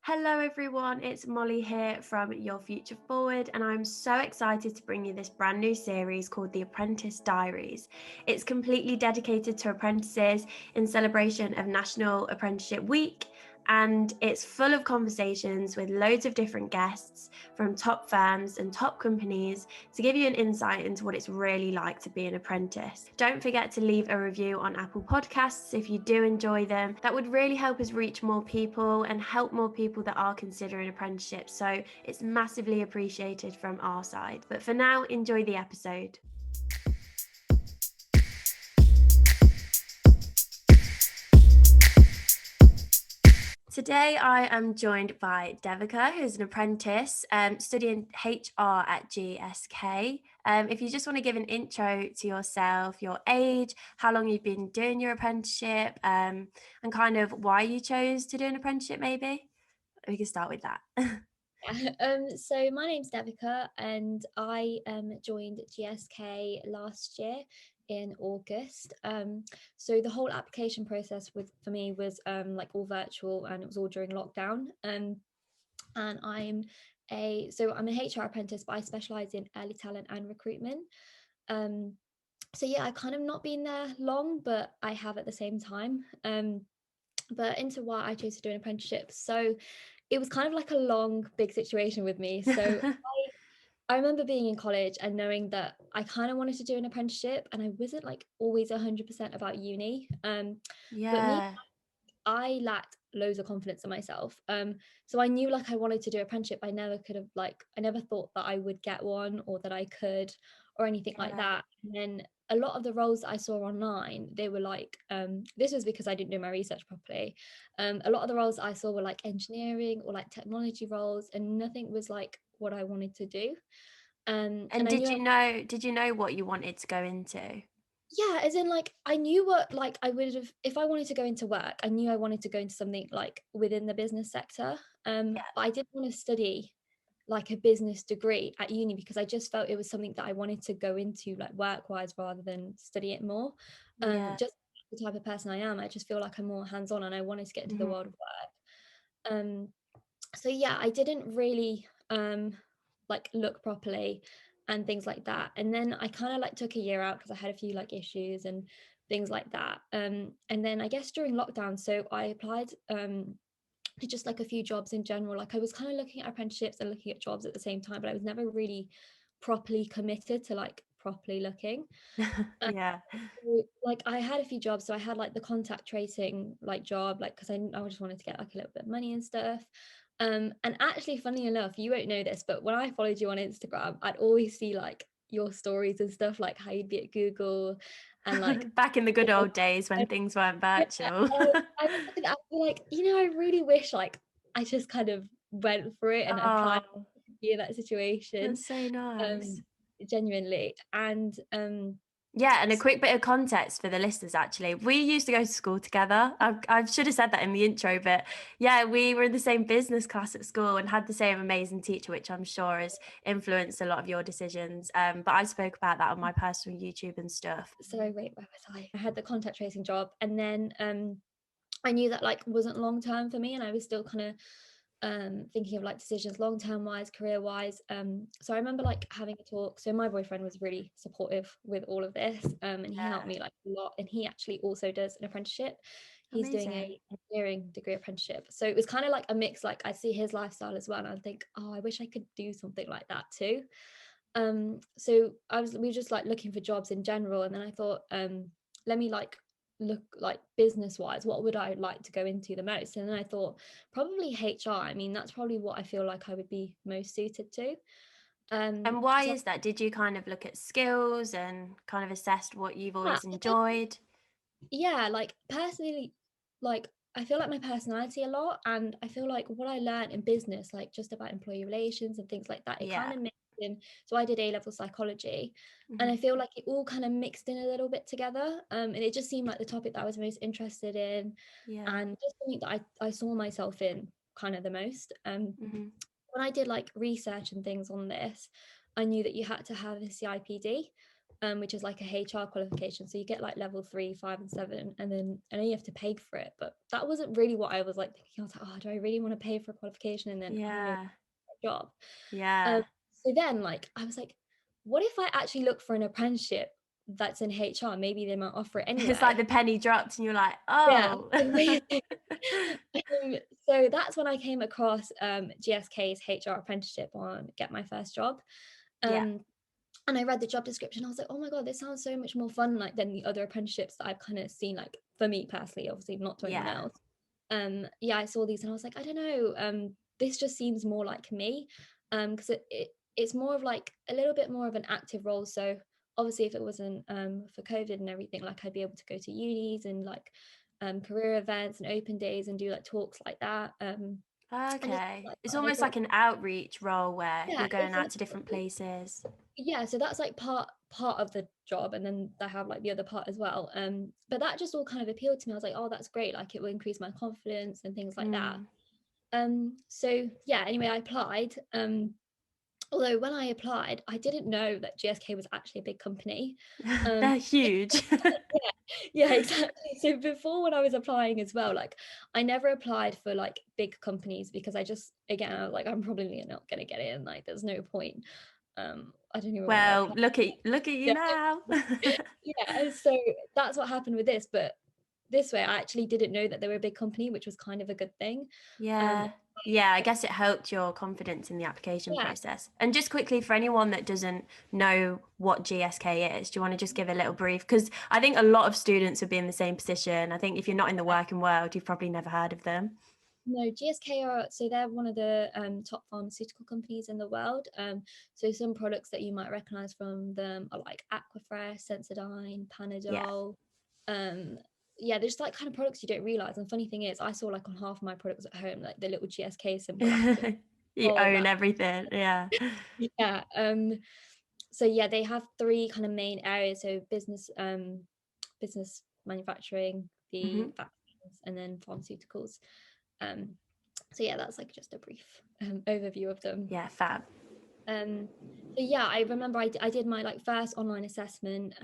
Hello everyone, it's Molly here from Your Future Forward, and I'm so excited to bring you this brand new series called the Apprentice Diaries. It's completely dedicated to apprentices in celebration of National Apprenticeship Week, and it's full of conversations with loads of different guests from top firms and top companies to give you an insight into what it's really like to be an apprentice. Don't forget to leave a review on Apple Podcasts if you do enjoy them. That would really help us reach more people and help more people that are considering apprenticeships. So it's massively appreciated from our side. But for now, enjoy the episode. Today, I am joined by Debica, who's an apprentice studying HR at GSK. If you just want to give an intro to yourself, your age, how long you've been doing your apprenticeship, and kind of why you chose to do an apprenticeship, maybe we can start with that. So my name's Debica and I joined GSK last year in August. So the whole application process for me was like all virtual and it was all during lockdown. And I'm a HR apprentice, but I specialise in early talent and recruitment. Um, so yeah, I kind of not been there long, but I have at the same time. But into why I chose to do an apprenticeship. So it was kind of like a long, big situation with me. So I remember being in college and knowing that I kind of wanted to do an apprenticeship, and I wasn't like always 100% about uni. But Yeah. I lacked loads of confidence in myself. So I knew like I wanted to do apprenticeship. I never thought that I would get one or that I could or anything like Yeah. that. And then a lot of the roles that I saw online, they were like, this was because I didn't do my research properly. A lot of the roles I saw were like engineering or like technology roles, and nothing was like what I wanted to do. And And I did knew you know? Did you know what you wanted to go into? Yeah, as in like I knew what like I would have if I wanted to go into work, I knew I wanted to go into something like within the business sector. But I didn't want to study like a business degree at uni because I just felt it was something that I wanted to go into like work-wise rather than study it more. Yeah. Just the type of person I am, I just feel like I'm more hands-on and I wanted to get into the Mhm. world of work. So yeah, I didn't really like look properly and things like that. And then I kind of like took a year out because I had a few like issues and things like that. And then I guess during lockdown, so I applied to just like a few jobs in general. Like I was kind of looking at apprenticeships and looking at jobs at the same time, but I was never really properly committed to like properly looking. Um, Yeah. so, like I had a few jobs, so I had like the contact tracing like job, like because I just wanted to get like a little bit of money and stuff. And actually, funny enough, you won't know this, but when I followed you on Instagram, I'd always see like your stories and stuff, like how you'd be at Google and like Back in the good old days when things weren't yeah, virtual. I was looking at it, like, I really wish like I just kind of went for it and applied Oh, to be in that situation. that's so nice. Um, Genuinely. And Yeah, and a so quick bit of context for the listeners, actually. We used to go to school together. I should have said that in the intro, but yeah, we were in the same business class at school and had the same amazing teacher, which I'm sure has influenced a lot of your decisions. But I spoke about that on my personal YouTube and stuff. so wait, where was I? I had the contact tracing job, and then I knew that like wasn't long term for me, and I was still kind of thinking of like decisions long term wise, career wise. So I remember like having a talk. So my boyfriend was really supportive with all of this, and he helped Yeah, me like a lot. And he actually also does an apprenticeship. He's doing amazing. a engineering degree apprenticeship. So it was kind of like a mix. Like I see his lifestyle as well, and I think, oh, I wish I could do something like that too. So we were just like looking for jobs in general, and then I thought, let me like look like business wise, what would I like to go into the most? And then I thought probably HR. I mean, that's probably what I feel like I would be most suited to. And why So is that? Did you kind of look at skills and kind of assessed what you've yeah, always I think enjoyed? yeah, like personally, like I feel like my personality a lot, and I feel like what I learned in business, like just about employee relations and things like that, it kind Yeah. of mixed in. So I did A-level psychology, and Mhm. I feel like it all kind of mixed in a little bit together. And it just seemed like the topic that I was most interested in, Yeah. and just something that I saw myself in kind of the most. Mhm. When I did like research and things on this, I knew that you had to have a CIPD. which is like a HR qualification. So you get like level 3, 5, and 7, and then you have to pay for it. But that wasn't really what I was like thinking. I was like, oh, do I really want to pay for a qualification and then have no Yeah. job? Yeah. So then, like, I was like, what if I actually look for an apprenticeship that's in HR? Maybe they might offer it It's like anyway. the penny dropped and you're like, Yeah, oh. amazing. So that's when I came across GSK's HR apprenticeship on Get My First Job. Yeah. And I read the job description. I was like, oh my God, this sounds so much more fun like than the other apprenticeships that I've kind of seen, like for me personally, obviously not to anyone Yeah. else. Yeah, I saw these and I was like, I don't know, this just seems more like me. Because it's more of like a little bit more of an active role. So obviously if it wasn't for COVID and everything, like I'd be able to go to unis and like career events and open days and do like talks like that. And just Okay. like It's that. And I almost thought, like an outreach role where yeah, you're going out to different exactly. places. Yeah, so that's like part of the job, and then I have like the other part as well. But that just all kind of appealed to me. I was like, oh, that's great, like it will increase my confidence and things like that. Mm. So yeah, anyway, I applied. Although when I applied, I didn't know that GSK was actually a big company. um They're huge. yeah, yeah, exactly. So before, when I was applying as well, like I never applied for like big companies because I just, again, I was like, I'm probably not gonna get in, like there's no point. I don't even want to Well, apply. look at you Yeah. now. Yeah, so that's what happened with this. But this way, I actually didn't know that they were a big company, which was kind of a good thing. um Yeah. Yeah, I guess it helped your confidence in the application yeah, process. And just quickly, for anyone that doesn't know what GSK is, do you want to just give a little brief? Because I think a lot of students would be in the same position. I think if you're not in the working world, you've probably never heard of them. no, GSK are, so they're one of the top pharmaceutical companies in the world. So some products that you might recognize from them are like Aquafresh, Sensodyne, Yeah. Panadol. um yeah, there's like kind of products you don't realize. And funny thing is, I saw like on half of my products at home like the little GSK symbol. I was like, You oh, own that, everything. Yeah. yeah. So yeah, they have three kind of main areas. So business manufacturing, the Hmm. vaccines, and then pharmaceuticals. um so yeah, that's like just a brief overview of them. Yeah, fab. So yeah, I remember I did my like first online assessment.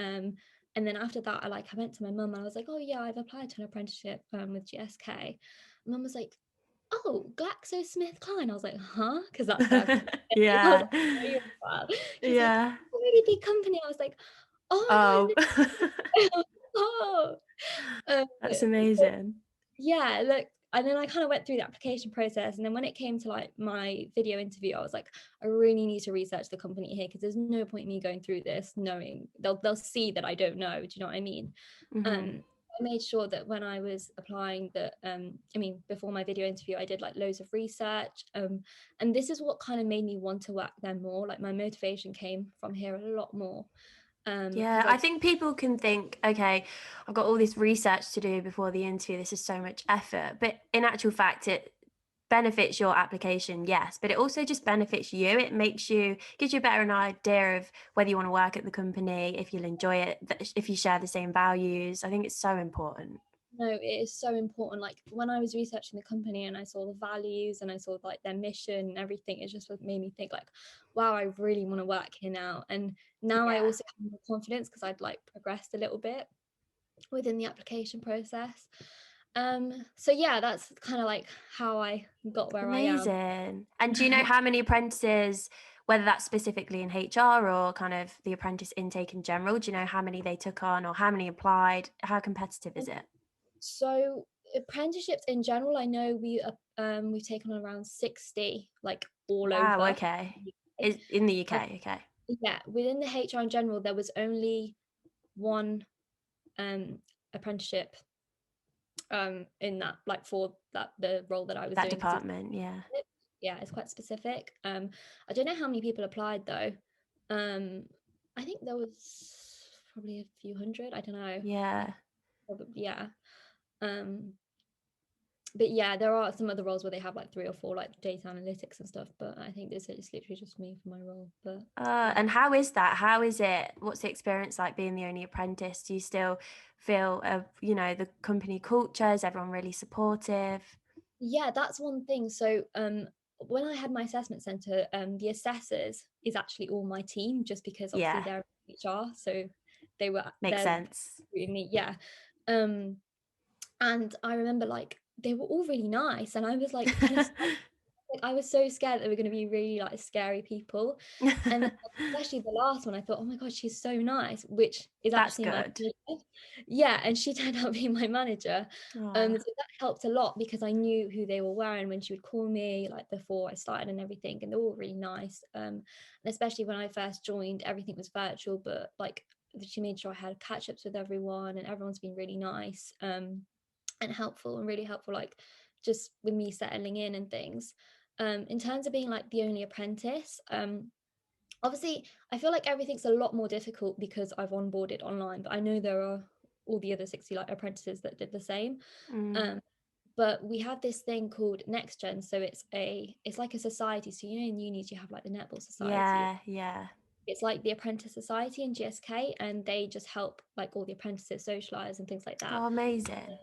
And then after that, I went to my mum and I was like, oh yeah, I've applied to an apprenticeship with GSK. Mum was like, oh, GlaxoSmithKline. I was like, huh? Because that's their company. I was Yeah. like, "What are you on about?" She was like, Yeah. a really big company. I was like, oh Oh, no. Oh. Um, that's so amazing. yeah, look, and then I kind of went through the application process, and then when it came to like my video interview, I was like, I really need to research the company here, because there's no point in me going through this knowing they'll see that I don't know. Do you know what I mean? Hmm. I made sure that when I was applying, that I mean, before my video interview, I did like loads of research. And this is what kind of made me want to work there more. Like my motivation came from here a lot more. Yeah, Because I think people can think, okay, I've got all this research to do before the interview. This is so much effort. But in actual fact, it benefits your application, yes, but it also just benefits you. It makes you, gives you a better idea of whether you want to work at the company, if you'll enjoy it, if you share the same values. I think it's so important. No, it is so important. Like when I was researching the company and I saw the values and I saw like their mission and everything, it just made me think like, wow, I really want to work here now. And now I Yeah. also have more confidence because I'd like progressed a little bit within the application process. So yeah, that's kind of like how I got where I am. Amazing. And do you know how many apprentices, whether that's specifically in HR or kind of the apprentice intake in general, do you know how many they took on or how many applied? How competitive is it? So apprenticeships in general, I know we've taken on around 60, like all Wow, over. okay. Is in the UK, okay. Yeah, within the HR in general, there was only one um apprenticeship in that, like for that the role that I was That doing, because department, yeah. yeah, it's quite specific. I don't know how many people applied though. I think there was probably a few hundred. I don't know. Yeah. Probably, yeah. Um, but yeah, there are some other roles where they have like 3 or 4 like data analytics and stuff. But I think this is literally just me for my role. But yeah. And how is that? How is it? What's the experience like being the only apprentice? Do you still feel, the company culture? Is everyone really supportive? Yeah, that's one thing. So when I had my assessment center, the assessors is actually all my team, just because obviously Yeah. they're HR, so they were Makes there sense. recruiting me. Yeah. um and I remember like they were all really nice, and I was like kind of like, I was so scared that they were going to be really like scary people. And then, especially the last one, I thought, oh my god, she's so nice, which is That's actually my good. manager. Yeah, and she turned out being my manager. Oh. So that helped a lot because I knew who they were wearing when she would call me, like before I started and everything, and they're all really nice. And especially when I first joined, everything was virtual, but like she made sure I had catch-ups with everyone, and everyone's been really nice, and helpful, and really helpful, like just with me settling in and things. In terms of being like the only apprentice, obviously I feel like everything's a lot more difficult because I've onboarded online, but I know there are all the other 60 like apprentices that did the same. Mm. um, but we have this thing called next gen, so it's like a society. So you know, in unis you have like the netball society. Yeah. It's like the apprentice society in GSK, and they just help like all the apprentices socialize and things like that. Oh, amazing.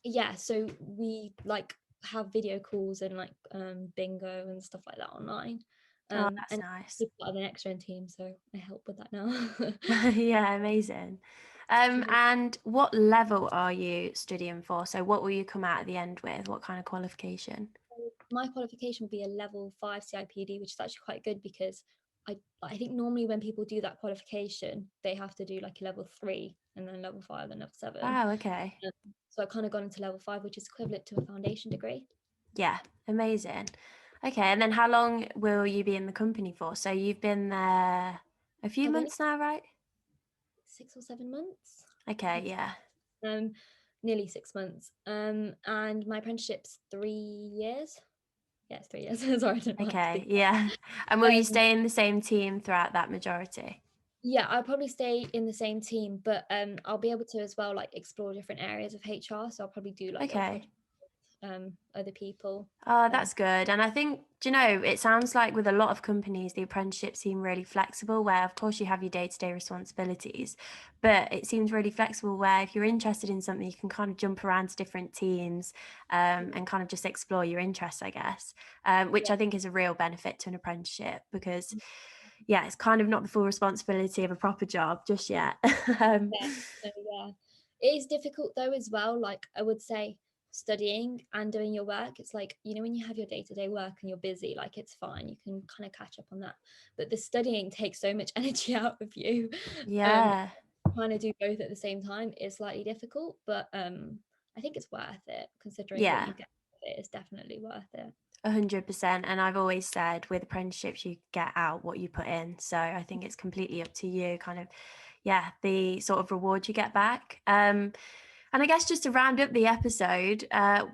Yeah, so we like have video calls and like bingo and stuff like that online. Oh, that's And nice. I'm part of the next gen team, so I help with that now. Yeah, amazing. And what level are you studying for? So what will you come out at the end with? What kind of qualification? My qualification will be a level 5 CIPD, which is actually quite good because I think normally when people do that qualification, they have to do like a level 3 and then level 5 and level 7. Wow, okay. So I kind of got into level 5, which is equivalent to a foundation degree. Yeah, amazing. Okay, and then how long will you be in the company for? So you've been there a few I've only months now, right? 6 or 7 months. Okay, yeah. um Nearly 6 months. And my apprenticeship's 3 years. Yeah, it's 3 years. Sorry, I don't know how to Okay, think. yeah. And will you um stay in the same team throughout that majority? yeah, I'll probably stay in the same team, but I'll be able to as well like explore different areas of HR, so I'll probably do like little Okay. projects, other people. Oh, um that's good. And I think, do you know, it sounds like with a lot of companies, the apprenticeships seem really flexible, where of course you have your day-to-day responsibilities, but it seems really flexible where if you're interested in something, you can kind of jump around to different teams, and kind of just explore your interests, I guess, which yeah, I think is a real benefit to an apprenticeship because, yeah, it's kind of not the full responsibility of a proper job just yet. um, yeah, yeah. It is difficult though as well, like I would say studying and doing your work. It's like, you know, when you have your day-to-day work and you're busy, like it's fine, you can kind of catch up on that, but the studying takes so much energy out of you. um yeah. Trying to do both at the same time is slightly difficult, but I think it's worth it considering what Yeah. you get with it. Is definitely worth it. 100%. And I've always said with apprenticeships, you get out what you put in. So I think it's completely up to you, kind of, yeah, the sort of reward you get back. And I guess just to round up the episode,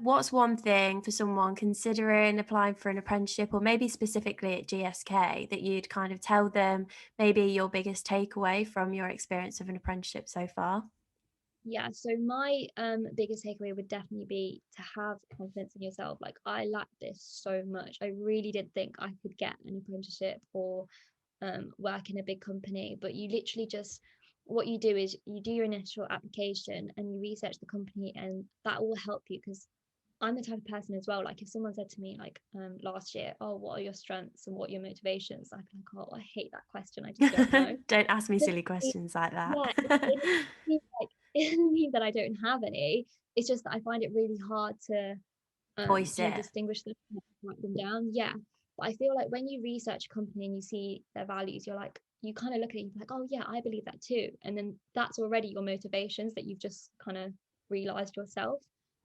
what's one thing for someone considering applying for an apprenticeship, or maybe specifically at GSK, that you'd kind of tell them, maybe your biggest takeaway from your experience of an apprenticeship so far? Yeah, so my biggest takeaway would definitely be to have confidence in yourself. Like I lacked this so much. I really did think I could get an apprenticeship or work in a big company, but you literally just, what you do is you do your initial application and you research the company, and that will help you. Because I'm the type of person as well, like if someone said to me like last year, oh, what are your strengths and what are your motivations, I'd be like, oh, I hate that question, I just don't know. Don't ask me It silly doesn't mean- questions like that. yeah, it means like it doesn't mean that I don't have any. It's just that I find it really hard to Voice kind of it. distinguish them, write them down. Yeah, but I feel like when you research a company and you see their values, you're like, you kind of look at it, you're like, oh yeah, I believe that too, and then that's already your motivations that you've just kind of realized yourself.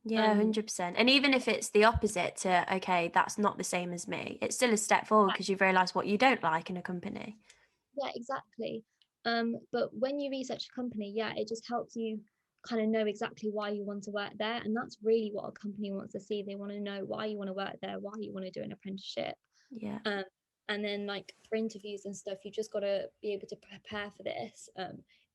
Yeah, um 100%. And even if it's the opposite to, okay, that's not the same as me, it's still a step forward because you've realised what you don't like in a company. yeah, exactly. But when you research a company, yeah, it just helps you kind of know exactly why you want to work there, and that's really what a company wants to see. They want to know why you want to work there, why you want to do an apprenticeship. Yeah. um, and then like for interviews and stuff, you just got to be able to prepare for this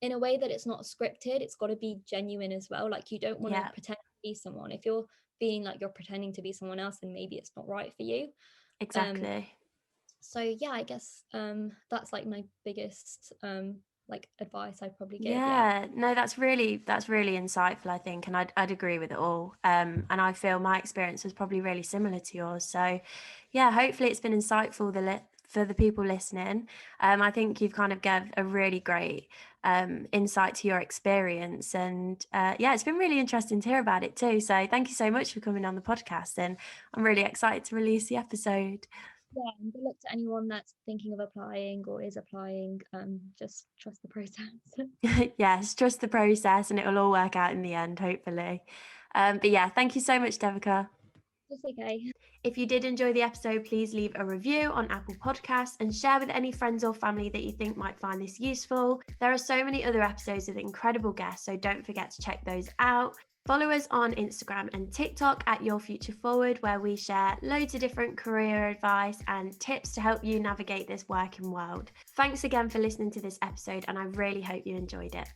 in a way that it's not scripted. It's got to be genuine as well. Like you don't want to Yeah, pretend to be someone. If you're being like you're pretending to be someone else, then maybe it's not right for you. um, exactly. so yeah, I guess that's like my biggest like advice I'd probably give. Yeah. Yeah, no, that's really insightful, I think, and I'd agree with it all. And I feel my experience was probably really similar to yours. So, yeah, hopefully it's been insightful for the people listening. I think you've kind of gave a really great insight to your experience, and yeah, it's been really interesting to hear about it too. So thank you so much for coming on the podcast, and I'm really excited to release the episode. Yeah, and good luck to anyone that's thinking of applying or is applying. Just trust the process. Yes, trust the process, and it will all work out in the end, hopefully. But yeah, thank you so much, Debica. It's okay. If you did enjoy the episode, please leave a review on Apple Podcasts and share with any friends or family that you think might find this useful. There are so many other episodes with incredible guests, so don't forget to check those out. Follow us on Instagram and TikTok at Your Future Forward, where we share loads of different career advice and tips to help you navigate this working world. Thanks again for listening to this episode, and I really hope you enjoyed it.